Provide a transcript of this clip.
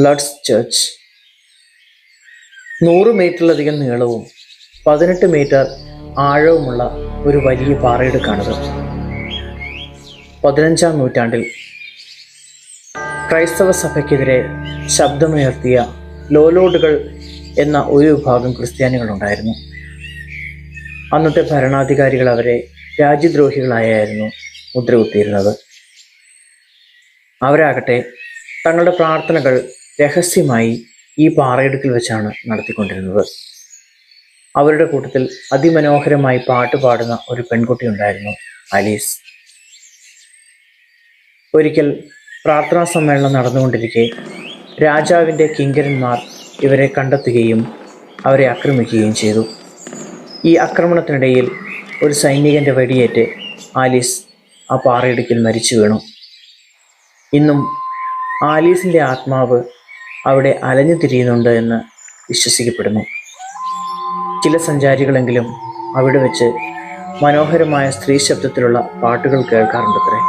ലഡ്സ് church. 100 മീറ്ററിലധികം നീളവും 18 metre ആഴവുമുള്ള ഒരു വലിയ പാറയിടുക്കാണിത്. 15-ാം നൂറ്റാണ്ടിൽ ക്രൈസ്തവ സഭയ്ക്കെതിരെ ശബ്ദമുയർത്തിയ ലോലോഡുകൾ എന്ന ഒരു വിഭാഗം ക്രിസ്ത്യാനികളുണ്ടായിരുന്നു. അന്നത്തെ ഭരണാധികാരികൾ അവരെ രാജ്യദ്രോഹികളായിരുന്നു മുദ്രകുത്തിയിരുന്നത്. അവരാകട്ടെ തങ്ങളുടെ പ്രാർത്ഥനകൾ രഹസ്യമായി ഈ പാറയിടുക്കിൽ വെച്ചാണ് നടത്തിക്കൊണ്ടിരുന്നത്. അവരുടെ കൂട്ടത്തിൽ അതിമനോഹരമായി പാട്ട് പാടുന്ന ഒരു പെൺകുട്ടി ഉണ്ടായിരുന്നു, ആലീസ്. ഒരിക്കൽ പ്രാർത്ഥനാ സമ്മേളനം നടന്നുകൊണ്ടിരിക്കെ രാജാവിൻ്റെ കിങ്കരന്മാർ ഇവരെ കണ്ടെത്തുകയും അവരെ ആക്രമിക്കുകയും ചെയ്തു. ഈ ആക്രമണത്തിനിടയിൽ ഒരു സൈനികൻ്റെ വെടിയേറ്റ് ആലീസ് ആ പാറയിടുക്കിൽ മരിച്ചു വീണു. ഇന്നും ആലീസിൻ്റെ ആത്മാവ് അവിടെ അലഞ്ഞു തിരിയുന്നുണ്ട് എന്ന് വിശ്വസിക്കപ്പെടുന്നു. ചില സഞ്ചാരികളെങ്കിലും അവിടെ വെച്ച് മനോഹരമായ സ്ത്രീ ശബ്ദത്തിലുള്ള പാട്ടുകൾ കേൾക്കാറുണ്ടത്രേ.